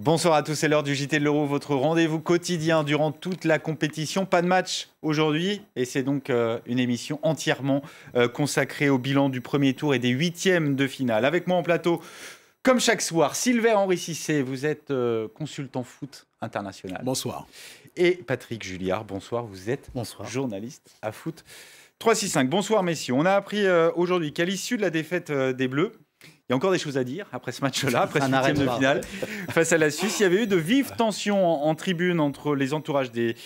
Bonsoir à tous, c'est l'heure du JT de l'Euro, votre rendez-vous quotidien durant toute la compétition. Pas de match aujourd'hui et c'est donc une émission entièrement consacrée au bilan du premier tour et des huitièmes de finale. Avec moi en plateau, comme chaque soir, Sylvain Henri Cissé, vous êtes consultant foot international. Bonsoir. Et Patrick Julliard, bonsoir, vous êtes journaliste à foot 365. Bonsoir messieurs, on a appris aujourd'hui qu'à l'issue de la défaite des Bleus, il y a encore des choses à dire après ce match-là, après ce huitième de finale face à la Suisse. Il y avait eu de vives tensions en tribune entre les entourages des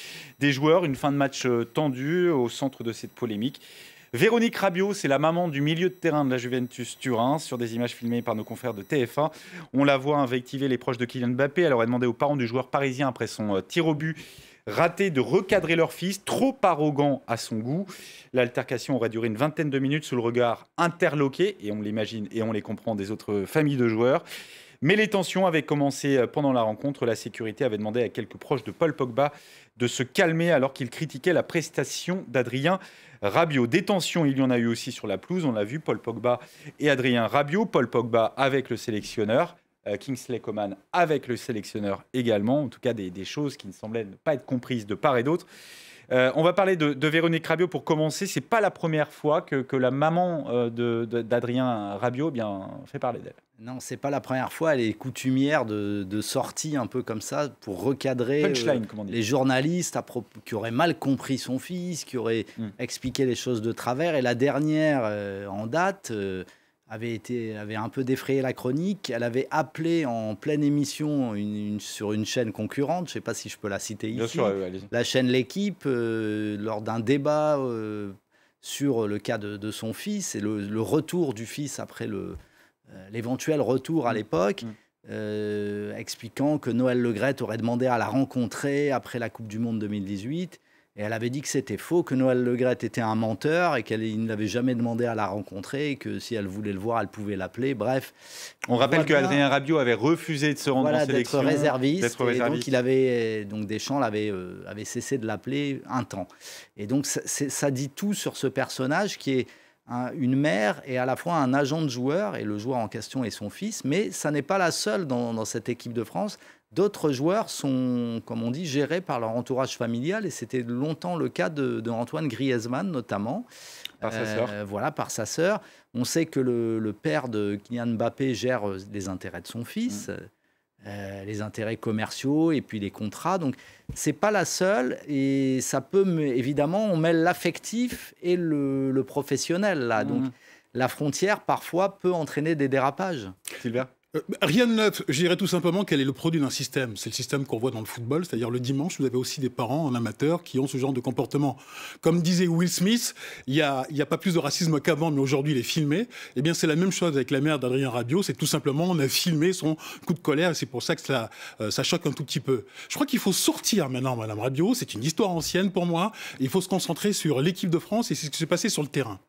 joueurs. Une fin de match tendue au centre de cette polémique. Véronique Rabiot, c'est la maman du milieu de terrain de la Juventus Turin. Sur des images filmées par nos confrères de TF1, on la voit invectiver les proches de Kylian Mbappé. Elle aurait demandé aux parents du joueur parisien après son tir au but raté de recadrer leur fils, trop arrogant à son goût. L'altercation aurait duré une vingtaine de minutes sous le regard interloqué, et on l'imagine et on les comprend, des autres familles de joueurs. Mais les tensions avaient commencé pendant la rencontre. La sécurité avait demandé à quelques proches de Paul Pogba de se calmer alors qu'il critiquait la prestation d'Adrien Rabiot. Des tensions, il y en a eu aussi sur la pelouse, on l'a vu, Paul Pogba et Adrien Rabiot. Paul Pogba avec le sélectionneur. Kingsley Coman avec le sélectionneur également, en tout cas des choses qui ne semblaient ne pas être comprises de part et d'autre. On va parler de Véronique Rabiot pour commencer. C'est pas la première fois que la maman d'Adrien Rabiot fait parler d'elle. Non, c'est pas la première fois. Elle est coutumière de sorties un peu comme ça pour recadrer punchline, les journalistes qui auraient mal compris son fils, qui auraient expliqué les choses de travers. Et la dernière en date avait un peu défrayé la chronique. Elle avait appelé en pleine émission sur une chaîne concurrente, je ne sais pas si je peux la citer ici, bien sûr, allez-y. La chaîne L'Équipe, lors d'un débat sur le cas de son fils et le retour du fils après l'éventuel retour à l'époque, expliquant que Noël Le Graët aurait demandé à la rencontrer après la Coupe du Monde 2018. Et elle avait dit que c'était faux, que Noël Le Graët était un menteur et qu'il n'avait jamais demandé à la rencontrer, et que si elle voulait le voir, elle pouvait l'appeler. Bref. On rappelle qu'Adrien Rabiot avait refusé de se rendre en sélection. D'être réserviste. Et donc, Deschamps avait cessé de l'appeler un temps. Et donc, ça dit tout sur ce personnage qui est une mère et à la fois un agent de joueur. Et le joueur en question est son fils. Mais ça n'est pas la seule dans cette équipe de France. D'autres joueurs sont, comme on dit, gérés par leur entourage familial et c'était longtemps le cas de Antoine Griezmann notamment. Par sa sœur. Voilà, par sa sœur. On sait que le père de Kylian Mbappé gère les intérêts de son fils, les intérêts commerciaux et puis les contrats. Donc, c'est pas la seule et ça peut, évidemment, on mêle l'affectif et le professionnel là. Donc, la frontière, parfois, peut entraîner des dérapages. Sylvain ? Rien de neuf, je dirais tout simplement qu'elle est le produit d'un système. C'est le système qu'on voit dans le football, c'est-à-dire le dimanche, vous avez aussi des parents en amateur qui ont ce genre de comportement. Comme disait Will Smith, il y a pas plus de racisme qu'avant, mais aujourd'hui il est filmé. Eh bien c'est la même chose avec la mère d'Adrien Rabiot, c'est tout simplement on a filmé son coup de colère et c'est pour ça que ça choque un tout petit peu. Je crois qu'il faut sortir maintenant Madame Rabiot, c'est une histoire ancienne pour moi, il faut se concentrer sur l'équipe de France et c'est ce qui s'est passé sur le terrain.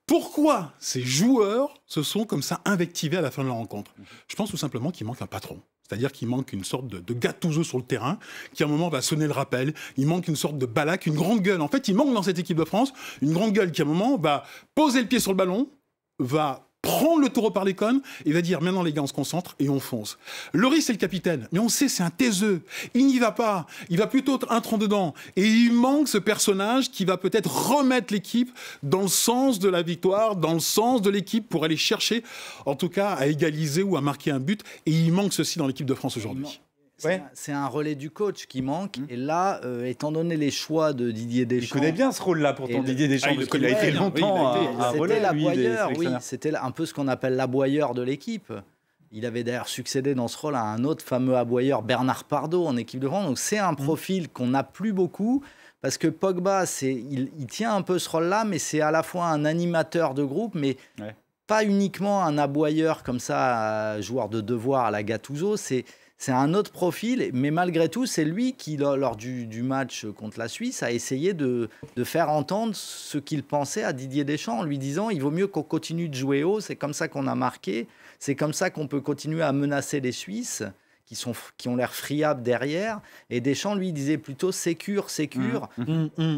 Pourquoi ces joueurs se sont comme ça invectivés à la fin de la rencontre? Je pense tout simplement qu'il manque un patron. C'est-à-dire qu'il manque une sorte de Gattuso sur le terrain, qui à un moment va sonner le rappel. Il manque une sorte de Ballack, une grande gueule. En fait, il manque dans cette équipe de France une grande gueule qui à un moment va poser le pied sur le ballon, va prendre le taureau par les cornes et va dire maintenant les gars on se concentre et on fonce. Loris c'est le capitaine, mais on sait c'est un taiseux, il n'y va pas, il va plutôt un tronc dedans et il manque ce personnage qui va peut-être remettre l'équipe dans le sens de la victoire, dans le sens de l'équipe pour aller chercher en tout cas à égaliser ou à marquer un but et il manque ceci dans l'équipe de France aujourd'hui. C'est un relais du coach qui manque. Et là, étant donné les choix de Didier Deschamps... Il connaît bien ce rôle-là, pourtant, Didier Deschamps, parce qu'il a été longtemps un relais, l'aboyeur, c'était un peu ce qu'on appelle l'aboyeur de l'équipe. Il avait d'ailleurs succédé dans ce rôle à un autre fameux aboyeur, Bernard Pardo, en équipe de France. Donc c'est un profil qu'on n'a plus beaucoup, parce que Pogba, il tient un peu ce rôle-là, mais c'est à la fois un animateur de groupe, mais... pas uniquement un aboyeur comme ça, joueur de devoir à la Gattuso, c'est un autre profil, mais malgré tout, c'est lui qui, lors du match contre la Suisse, a essayé de faire entendre ce qu'il pensait à Didier Deschamps, en lui disant « il vaut mieux qu'on continue de jouer haut, c'est comme ça qu'on a marqué, c'est comme ça qu'on peut continuer à menacer les Suisses ». Qui ont l'air friables derrière. Et Deschamps, lui, disait plutôt « sécure,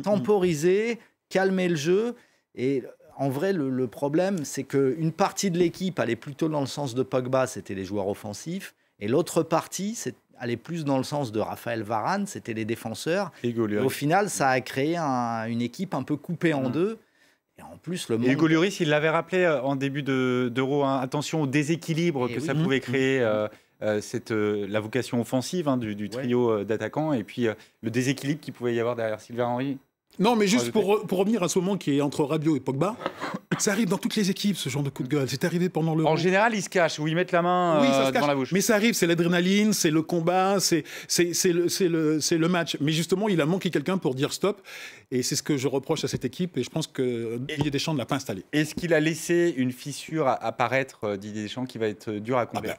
temporiser, calmer le jeu ». Et en vrai, le problème, c'est qu'une partie de l'équipe allait plutôt dans le sens de Pogba, c'était les joueurs offensifs. Et l'autre partie, allait plus dans le sens de Raphaël Varane, c'était les défenseurs. Et au final, ça a créé une équipe un peu coupée en deux. Et en plus, Hugo Lloris, il l'avait rappelé en début d'Euro, hein, attention au déséquilibre que ça pouvait créer, la vocation offensive du trio d'attaquants, et puis le déséquilibre qu'il pouvait y avoir derrière Sylvain Henry. Non, mais juste pour revenir à ce moment qui est entre Rabiot et Pogba, ça arrive dans toutes les équipes, ce genre de coup de gueule. C'est arrivé pendant le... En général, ils se cachent ou ils mettent la main devant la bouche. Mais ça arrive, c'est l'adrénaline, c'est le combat, c'est le match. Mais justement, il a manqué quelqu'un pour dire stop. Et c'est ce que je reproche à cette équipe. Et je pense que Didier Deschamps ne l'a pas installé. Est-ce qu'il a laissé une fissure apparaître, Didier Deschamps, qui va être dur à combler?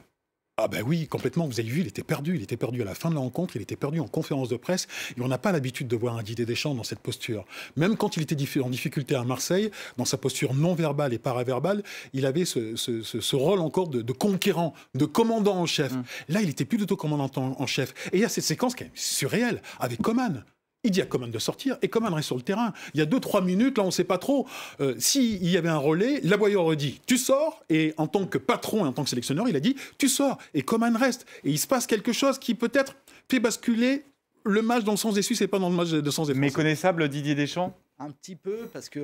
Ah ben oui, complètement. Vous avez vu, il était perdu. Il était perdu à la fin de la rencontre. Il était perdu en conférence de presse. Et on n'a pas l'habitude de voir un Didier Deschamps dans cette posture. Même quand il était en difficulté à Marseille, dans sa posture non verbale et paraverbale, il avait ce rôle encore de conquérant, de commandant en chef. Là, il n'était plus du tout commandant en chef. Et il y a cette séquence qui est surréelle avec Coman. Il dit à Coman de sortir et Coman reste sur le terrain. Il y a 2-3 minutes, là on ne sait pas trop. S'il y avait un relais, Laboyeur aurait dit « tu sors » et en tant que patron et en tant que sélectionneur, il a dit « tu sors » et Coman reste. Et il se passe quelque chose qui peut-être fait basculer le match dans le sens des Suisses et pas dans le match de sens des Français. Méconnaissable Didier Deschamps? Un petit peu, parce que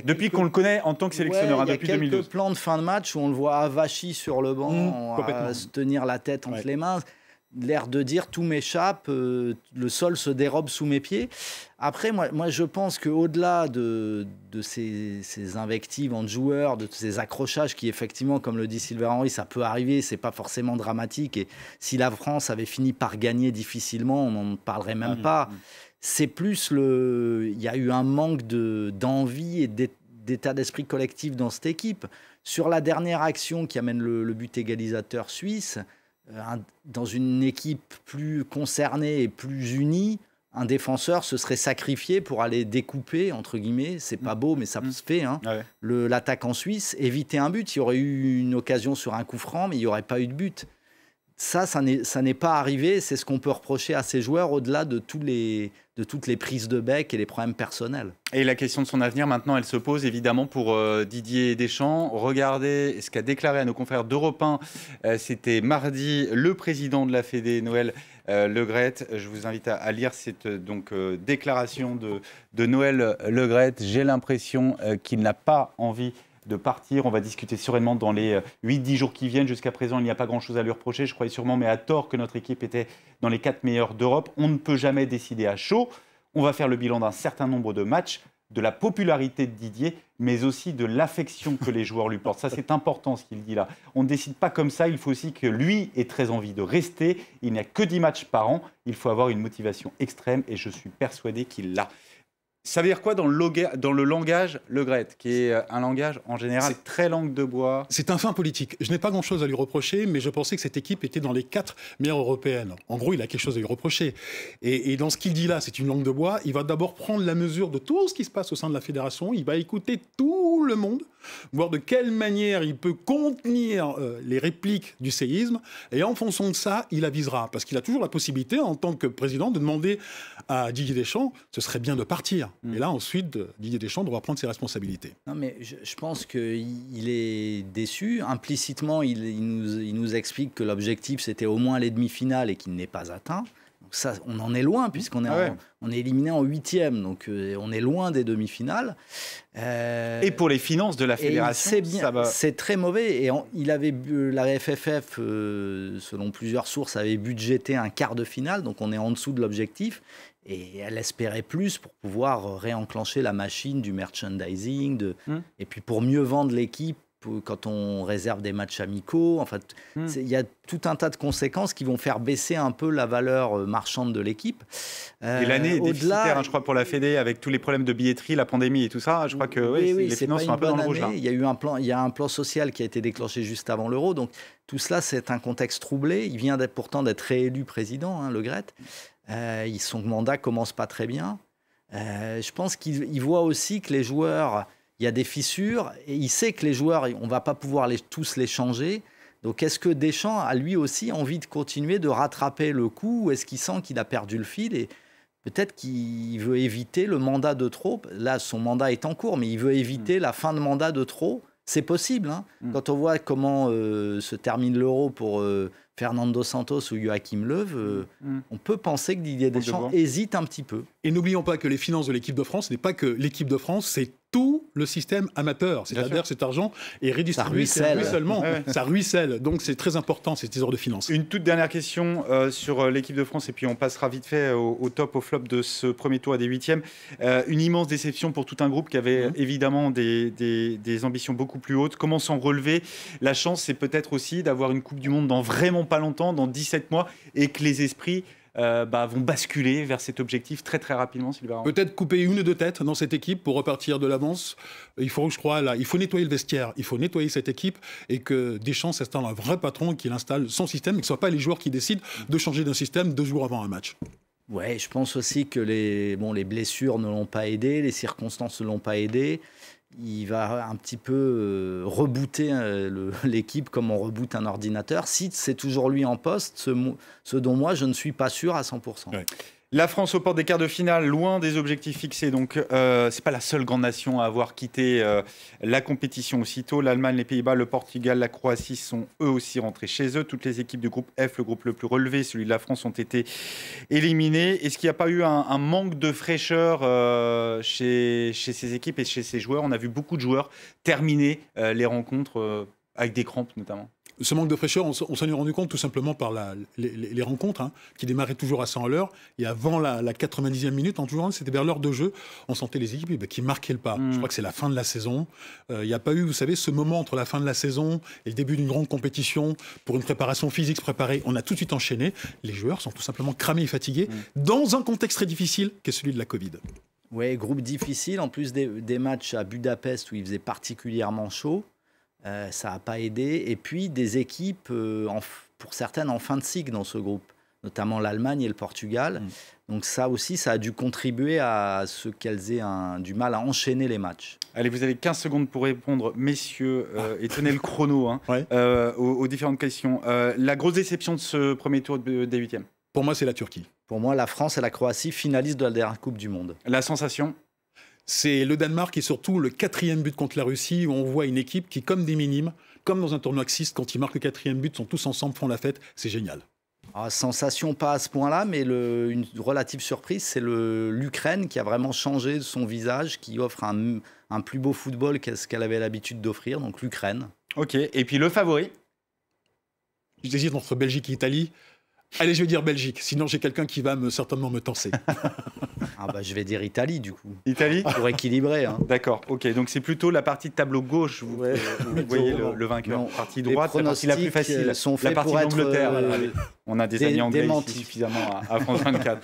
depuis qu'on le connaît en tant que sélectionneur, depuis 2012. Il y a quelques plans de fin de match où on le voit avachi sur le banc, à se tenir la tête entre les mains. L'air de dire tout m'échappe, le sol se dérobe sous mes pieds. Après, moi je pense qu'au-delà de ces invectives entre joueurs, de ces accrochages qui, effectivement, comme le dit Sylvain Henry, ça peut arriver, c'est pas forcément dramatique. Et si la France avait fini par gagner difficilement, on n'en parlerait même pas. C'est plus il y a eu un manque d'envie et d'état d'esprit collectif dans cette équipe. Sur la dernière action qui amène le but égalisateur suisse, dans une équipe plus concernée et plus unie, un défenseur se serait sacrifié pour aller découper, entre guillemets, c'est pas beau, mais ça se fait, hein, l'attaquant suisse, éviter un but. Il y aurait eu une occasion sur un coup franc, mais il n'y aurait pas eu de but. Ça n'est pas arrivé. C'est ce qu'on peut reprocher à ces joueurs, au-delà de toutes les prises de bec et les problèmes personnels. Et la question de son avenir, maintenant, elle se pose évidemment pour Didier Deschamps. Regardez ce qu'a déclaré à nos confrères d'Europe 1. C'était mardi, le président de la Fédé, Noël Le Graët. Je vous invite à lire cette déclaration de Noël Le Graët. J'ai l'impression qu'il n'a pas envie de partir. On va discuter sereinement dans les 8-10 jours qui viennent. Jusqu'à présent, il n'y a pas grand-chose à lui reprocher. Je croyais sûrement, mais à tort, que notre équipe était dans les 4 meilleurs d'Europe. On ne peut jamais décider à chaud. On va faire le bilan d'un certain nombre de matchs, de la popularité de Didier, mais aussi de l'affection que les joueurs lui portent. Ça, c'est important ce qu'il dit là. On ne décide pas comme ça. Il faut aussi que lui ait très envie de rester. Il n'y a que 10 matchs par an. Il faut avoir une motivation extrême et je suis persuadé qu'il l'a. Ça veut dire quoi dans le langage Le Graët, qui est un langage en général très langue de bois? C'est un fin politique. Je n'ai pas grand-chose à lui reprocher, mais je pensais que cette équipe était dans les 4 meilleures européennes. En gros, il a quelque chose à lui reprocher. Et dans ce qu'il dit là, c'est une langue de bois. Il va d'abord prendre la mesure de tout ce qui se passe au sein de la fédération. Il va écouter tout le monde, voir de quelle manière il peut contenir les répliques du séisme. Et en fonction de ça, il avisera. Parce qu'il a toujours la possibilité, en tant que président, de demander à Didier Deschamps, ce serait bien de partir. Et là, ensuite, Didier Deschamps devra prendre ses responsabilités. Non, mais je pense qu'il est déçu. Implicitement, il nous explique que l'objectif, c'était au moins les demi-finales et qu'il n'est pas atteint. Donc ça, on en est loin, puisqu'on est, on est éliminé en 8e. Donc, on est loin des demi-finales. Et pour les finances de la fédération, c'est très mauvais. Et la FFF, selon plusieurs sources, avait budgété un quart de finale. Donc, on est en dessous de l'objectif. Et elle espérait plus pour pouvoir réenclencher la machine du merchandising, et puis pour mieux vendre l'équipe quand on réserve des matchs amicaux. En fait, il y a tout un tas de conséquences qui vont faire baisser un peu la valeur marchande de l'équipe. Et l'année est déficitaire, je crois, pour la Fédé, avec tous les problèmes de billetterie, la pandémie et tout ça. Je crois que les finances sont un peu dans le rouge. Là. Il y a un plan social qui a été déclenché juste avant l'Euro. Donc tout cela, c'est un contexte troublé. Il vient pourtant d'être réélu président, Le Graët. Son mandat commence pas très bien. Je pense qu'il voit aussi que les joueurs, il y a des fissures, et il sait que les joueurs, on va pas pouvoir tous les changer. Donc, est-ce que Deschamps a lui aussi envie de continuer de rattraper le coup, ou est-ce qu'il sent qu'il a perdu le fil et peut-être qu'il veut éviter le mandat de trop? Là, son mandat est en cours, mais il veut éviter la fin de mandat de trop. C'est possible. Hein. Quand on voit comment se termine l'Euro pour Fernando Santos ou Joachim Löw, on peut penser que Didier Deschamps hésite un petit peu. Et n'oublions pas que les finances de l'équipe de France, ce n'est pas que l'équipe de France, c'est tout le système amateur. C'est-à-dire que cet argent est redistribué. Ça ruisselle. Ça ruisselle. Donc c'est très important, ces histoires de finances. Une toute dernière question sur l'équipe de France, et puis on passera vite fait au top, au flop de ce premier tour à des huitièmes. Une immense déception pour tout un groupe qui avait évidemment des ambitions beaucoup plus hautes. Comment s'en relever? La chance, c'est peut-être aussi d'avoir une Coupe du Monde dans vraiment pas longtemps, dans 17 mois, et que les esprits vont basculer vers cet objectif très très rapidement, Sylvain. Peut-être couper une ou deux têtes dans cette équipe pour repartir de l'avance. Il faut nettoyer le vestiaire, il faut nettoyer cette équipe et que Deschamps s'installe un vrai patron qui installe son système et que ce ne soit pas les joueurs qui décident de changer d'un système 2 jours avant un match. Ouais, je pense aussi que les blessures ne l'ont pas aidé, les circonstances ne l'ont pas aidé. Il va un petit peu rebooter l'équipe comme on reboot un ordinateur. Si c'est toujours lui en poste, ce dont moi je ne suis pas sûr à 100%. Ouais. La France aux portes des quarts de finale, loin des objectifs fixés. Donc, c'est pas la seule grande nation à avoir quitté la compétition aussitôt. L'Allemagne, les Pays-Bas, le Portugal, la Croatie sont eux aussi rentrés chez eux. Toutes les équipes du groupe F, le groupe le plus relevé, celui de la France, ont été éliminées. Est-ce qu'il n'y a pas eu un manque de fraîcheur chez ces équipes et chez ces joueurs? On a vu beaucoup de joueurs terminer les rencontres avec des crampes notamment. Ce manque de fraîcheur, on s'en est rendu compte tout simplement par les rencontres qui démarraient toujours à 100 à l'heure. Et avant la 90e minute, c'était vers l'heure de jeu, on sentait les équipes qui marquaient le pas. Je crois que c'est la fin de la saison. Il n'y a pas eu, vous savez, ce moment entre la fin de la saison et le début d'une grande compétition pour une préparation physique préparée. On a tout de suite enchaîné. Les joueurs sont tout simplement cramés et fatigués dans un contexte très difficile qu'est celui de la Covid. Oui, groupe difficile. En plus des matchs à Budapest où il faisait particulièrement chaud. Ça n'a pas aidé. Et puis des équipes, pour certaines, en fin de cycle dans ce groupe, notamment l'Allemagne et le Portugal. Donc ça aussi, ça a dû contribuer à ce qu'elles aient du mal à enchaîner les matchs. Allez, vous avez 15 secondes pour répondre, messieurs, et tenez le chrono aux différentes questions. La grosse déception de ce premier tour des huitièmes? Pour moi, c'est la Turquie. Pour moi, la France et la Croatie, finalistes de la dernière Coupe du Monde. La sensation? C'est le Danemark et surtout le 4e but contre la Russie où on voit une équipe qui, comme des minimes, comme dans un tournoi Xist, quand ils marquent le 4e but, sont tous ensemble, font la fête. C'est génial. Sensation pas à ce point-là, mais une relative surprise, c'est l'Ukraine qui a vraiment changé son visage, qui offre un plus beau football qu'est-ce qu'elle avait l'habitude d'offrir, donc l'Ukraine. Ok, et puis le favori? J'hésite entre Belgique et Italie. Allez, je vais dire Belgique, sinon j'ai quelqu'un qui va certainement me tenser. Je vais dire Italie, du coup. Italie? Pour équilibrer. D'accord, ok. Donc c'est plutôt la partie de tableau gauche, vous voyez le vainqueur. Non, partie droite, la partie la plus facile. Sont faits la partie pour d'Angleterre. On a des amis anglais ici, suffisamment à France 24.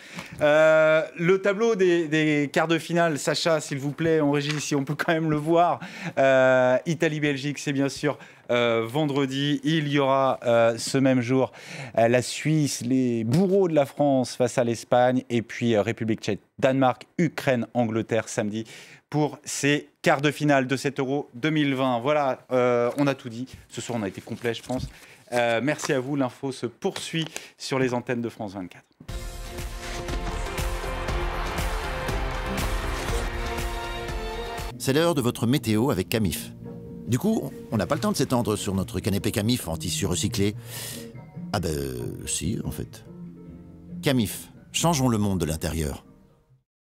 Le tableau des quarts de finale, Sacha, s'il vous plaît, en régie, si on peut quand même le voir. Italie-Belgique, c'est bien sûr vendredi. Il y aura ce même jour la Suisse, les bourreaux de la France face à l'Espagne, et puis République tchèque, Danemark, Ukraine, Angleterre samedi pour ces quarts de finale de cet Euro 2020. Voilà, on a tout dit. Ce soir, on a été complet, je pense. Merci à vous. L'info se poursuit sur les antennes de France 24. C'est l'heure de votre météo avec Camif. Du coup, on n'a pas le temps de s'étendre sur notre canapé Camif en tissu recyclé. Si, en fait. Camif, changeons le monde de l'intérieur.